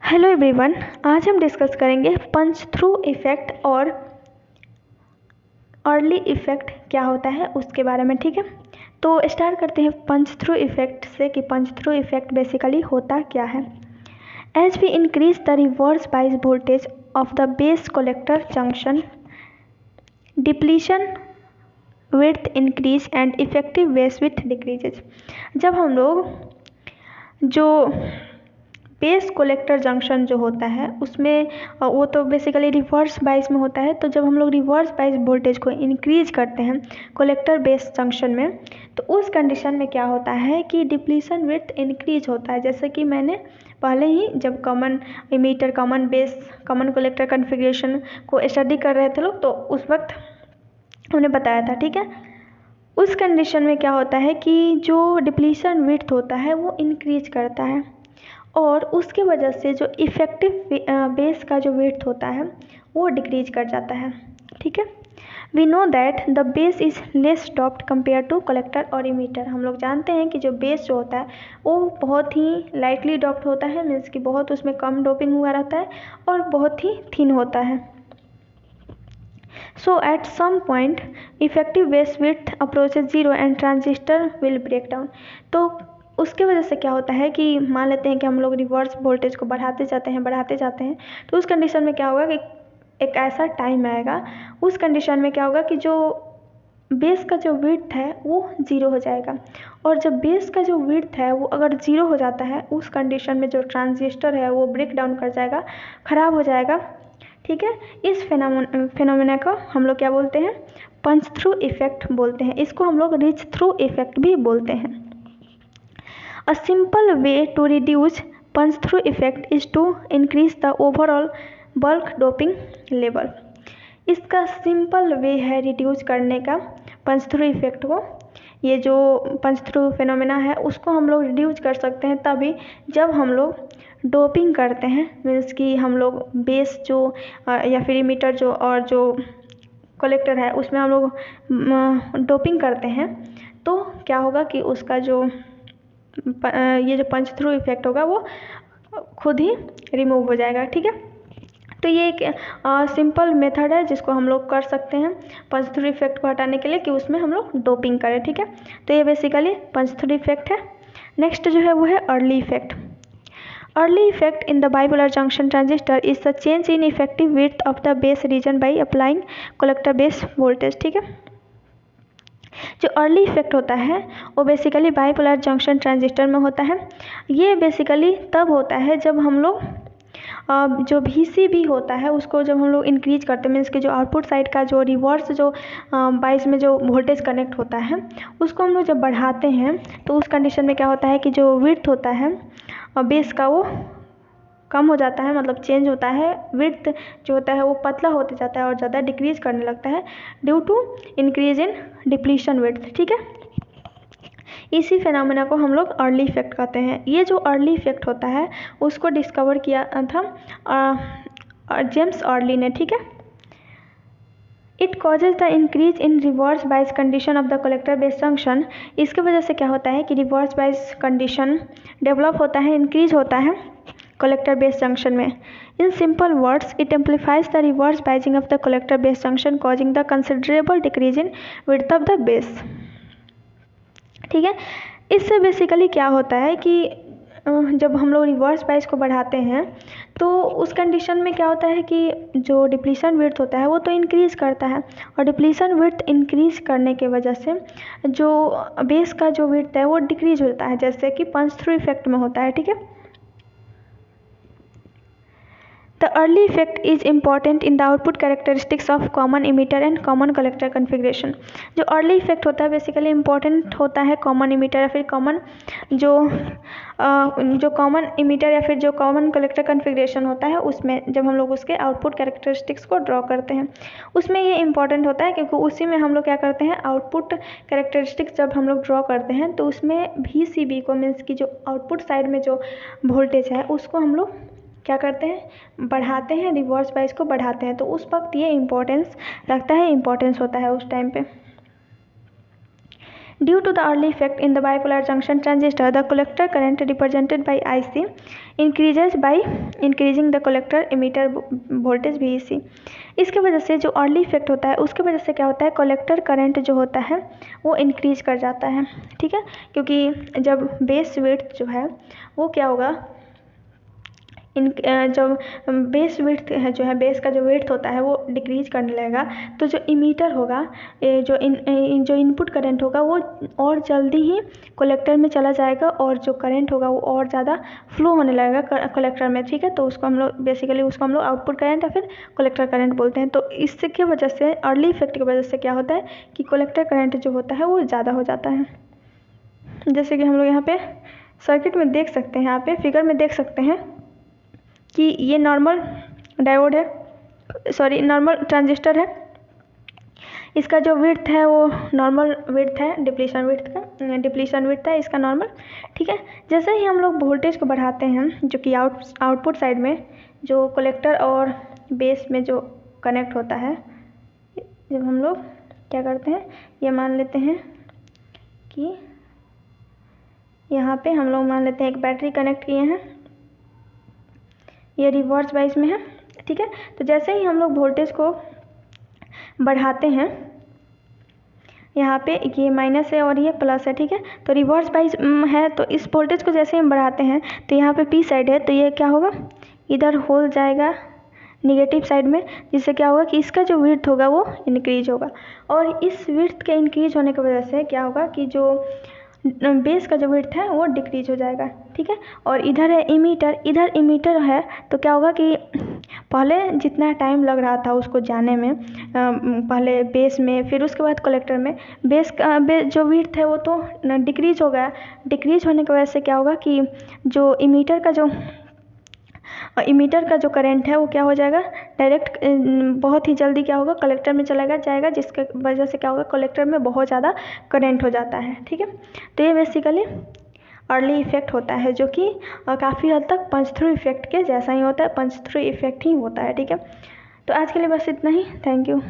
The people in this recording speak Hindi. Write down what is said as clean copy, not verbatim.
हेलो एवरीवन, आज हम डिस्कस करेंगे पंच थ्रू इफ़ेक्ट और अर्ली इफ़ेक्ट क्या होता है उसके बारे में। ठीक है, तो स्टार्ट करते हैं पंच थ्रू इफ़ेक्ट से कि पंच थ्रू इफ़ेक्ट बेसिकली होता क्या है। As we increase the reverse bias voltage of the base collector junction, depletion width increase and effective base with decreases. जब हम लोग जो बेस कलेक्टर जंक्शन जो होता है उसमें वो तो बेसिकली रिवर्स बायस में होता है, तो जब हम लोग रिवर्स बायस वोल्टेज को इंक्रीज करते हैं कलेक्टर बेस जंक्शन में, तो उस कंडीशन में क्या होता है कि डिप्लीशन विड्थ इंक्रीज होता है। जैसे कि मैंने पहले ही जब common emitter, common base, common collector configuration को स्टडी कर रहे थे लोग, तो उस वक्त उन्हें बताया था। ठीक है, उस कंडीशन में क्या होता है कि जो डिप्लीशन विड्थ होता है वो इंक्रीज करता है और उसके वजह से जो इफ़ेक्टिव बेस का जो विड्थ होता है वो डिक्रीज कर जाता है। ठीक है, we know that the base is less doped compare to collector और इमीटर। हम लोग जानते हैं कि जो बेस जो होता है वो बहुत ही लाइटली डॉप्ड होता है, मीन्स कि बहुत उसमें कम डोपिंग हुआ रहता है और बहुत ही थिन होता है। So at some point effective base width approaches zero and transistor will break down। तो उसके वजह से क्या होता है कि मान लेते हैं कि हम लोग रिवर्स वोल्टेज को बढ़ाते जाते हैं, तो उस कंडीशन में क्या होगा कि एक ऐसा टाइम आएगा, उस कंडीशन में क्या होगा कि जो बेस का जो विड्थ है वो ज़ीरो हो जाएगा। और जब बेस का जो विड्थ है वो अगर ज़ीरो हो जाता है, उस कंडीशन में जो ट्रांजिस्टर है वो ब्रेक डाउन कर जाएगा, ख़राब हो जाएगा। ठीक है, इस फेनोमेना को हम लोग क्या बोलते हैं, पंच थ्रू इफेक्ट बोलते हैं। इसको हम लोग रिच थ्रू इफेक्ट भी बोलते हैं। A simple way to reduce punch through effect is to increase the overall bulk doping level. इसका सिंपल वे है रिड्यूस करने का पंच थ्रू इफेक्ट को। ये जो पंच थ्रू फेनोमेना है उसको हम लोग रिड्यूस कर सकते हैं तभी जब हम लोग डोपिंग करते हैं, मीन्स कि हम लोग बेस जो या फिर इमीटर जो और जो कलेक्टर है उसमें हम लोग डोपिंग करते हैं, तो क्या होगा कि उसका जो ये जो पंच थ्रू इफेक्ट होगा वो खुद ही रिमूव हो जाएगा। ठीक है, तो ये एक सिंपल मेथड है जिसको हम लोग कर सकते हैं पंच थ्रू इफेक्ट को हटाने के लिए कि उसमें हम लोग डोपिंग करें। ठीक है, तो ये बेसिकली पंच थ्रू इफेक्ट है। नेक्स्ट जो है वो है early effect. Early effect in the bipolar junction transistor is the change in effective width of the base region by applying collector base voltage। ठीक है, जो अर्ली इफेक्ट होता है वो बेसिकली बाइपोलर जंक्शन ट्रांजिस्टर में होता है। ये बेसिकली तब होता है जब हम लोग जो VCB होता है उसको जब हम लोग इंक्रीज करते हैं, मीन्स कि जो आउटपुट साइड का जो रिवर्स जो बाइस में जो वोल्टेज कनेक्ट होता है उसको हम लोग जब बढ़ाते हैं, तो उस कंडीशन में क्या होता है कि जो विड्थ होता है बेस का वो कम हो जाता है, मतलब चेंज होता है। विड्थ जो होता है वो पतला होते जाता है और ज़्यादा डिक्रीज करने लगता है due to increase in depletion width. ठीक है, इसी फेनोमेना को हम लोग अर्ली इफेक्ट कहते हैं। ये जो अर्ली इफेक्ट होता है उसको डिस्कवर किया था जेम्स अर्ली ने। ठीक है, it causes the increase in reverse bias condition of the collector base junction. इसके वजह से क्या होता है कि रिवर्स बायस कंडीशन डेवलप होता है, इंक्रीज होता है कलेक्टर बेस जंक्शन में। In simple words, it amplifies the reverse biasing of the collector base junction causing the considerable decrease in width of the base. ठीक है, इससे बेसिकली क्या होता है कि जब हम लोग रिवर्स बायस को बढ़ाते हैं तो उस कंडीशन में क्या होता है कि जो डिप्लीशन विड्थ होता है वो तो इंक्रीज़ करता है, और डिप्लीशन विड्थ इंक्रीज़ करने के वजह से जो बेस का जो विड्थ है वो डिक्रीज होता है, जैसे कि पंच थ्रू इफेक्ट में होता है। ठीक है, The early effect is important in the output characteristics of common emitter and common collector configuration। जो early effect होता है बेसिकली इम्पॉर्टेंट होता है कॉमन इमीटर या फिर कॉमन जो कॉमन इमीटर या फिर जो कॉमन कलेक्टर कन्फिग्रेशन होता है उसमें जब हम लोग उसके आउटपुट कैरेक्टरिस्टिक्स को ड्रॉ करते हैं उसमें ये इंपॉर्टेंट होता है, क्योंकि उसी में हम लोग क्या करते हैं आउटपुट कैरेक्टरिस्टिक्स जब हम लोग ड्रॉ करते हैं तो उसमें VCB को, मीन्स की जो आउटपुट साइड में जो वोल्टेज है उसको हम लोग क्या करते हैं बढ़ाते हैं, रिवर्स बायस को बढ़ाते हैं, तो उस वक्त ये इम्पोर्टेंस रखता है, इम्पोर्टेंस होता है उस टाइम पे। Due to the early effect in the bipolar junction transistor the collector current represented by IC increases by increasing the collector emitter voltage VEC। इसके वजह से जो अर्ली इफेक्ट होता है उसके वजह से क्या होता है, कलेक्टर करंट जो होता है वो इंक्रीज कर जाता है, ठीक है, क्योंकि जब बेस विड्थ जो है वो क्या होगा, जब बेस विड्थ है जो है, बेस का जो विड्थ होता है वो डिक्रीज करने लगेगा, तो जो इमीटर होगा, जो इनपुट करंट होगा वो और जल्दी ही कलेक्टर में चला जाएगा और जो करंट होगा वो और ज़्यादा फ्लो होने लगेगा कलेक्टर में, ठीक है। तो उसको हम लोग बेसिकली उसको हम लोग आउटपुट करंट या फिर कलेक्टर करंट बोलते हैं। तो इसके वजह से अर्ली इफेक्ट की वजह से क्या होता है कि कलेक्टर करंट जो होता है वो ज़्यादा हो जाता है। जैसे कि हम लोग यहाँ पे सर्किट में देख सकते हैं, यहाँ पे फिगर में देख सकते हैं कि ये नॉर्मल डायोड है, सॉरी नॉर्मल ट्रांजिस्टर है। इसका जो विड्थ है वो नॉर्मल विड्थ है, डिप्लीशन विड्थ है इसका नॉर्मल, ठीक है। जैसे ही हम लोग वोल्टेज को बढ़ाते हैं, जो कि आउटपुट साइड में जो कलेक्टर और बेस में जो कनेक्ट होता है, जब हम लोग क्या करते हैं, ये मान लेते हैं कि यहाँ पे हम लोग मान लेते हैं एक बैटरी कनेक्ट किए हैं, ये रिवर्स वाइज में है, ठीक है। तो जैसे ही हम लोग वोल्टेज को बढ़ाते हैं, यहाँ पे ये माइनस है और ये प्लस है, ठीक है। तो रिवर्स वाइज है, तो इस वोल्टेज को जैसे हम बढ़ाते हैं तो यहाँ पे P साइड है, तो ये क्या होगा, इधर हो जाएगा निगेटिव साइड में, जिससे क्या होगा कि इसका जो विड्थ होगा वो इंक्रीज होगा, और इस विड्थ के इंक्रीज होने की वजह से क्या होगा कि जो बेस का जो विड्थ है वो डिक्रीज हो जाएगा, ठीक है। और इधर है इमीटर, इधर इमीटर है, तो क्या होगा कि पहले जितना टाइम लग रहा था उसको जाने में, पहले बेस में फिर उसके बाद कलेक्टर में, बेस का जो विड्थ है वो तो डिक्रीज हो गया। डिक्रीज होने की वजह से क्या होगा कि जो इमीटर का जो करंट है वो क्या हो जाएगा, डायरेक्ट बहुत ही जल्दी क्या होगा, कलेक्टर में चला जाएगा, जिसके वजह से क्या होगा, कलेक्टर में बहुत ज़्यादा करंट हो जाता है, ठीक है। तो ये बेसिकली अर्ली इफेक्ट होता है, जो कि काफ़ी हद तक पंच थ्रू इफेक्ट के जैसा ही होता है, पंच थ्रू इफेक्ट ही होता है, ठीक है। तो आज के लिए बस इतना ही, थैंक यू।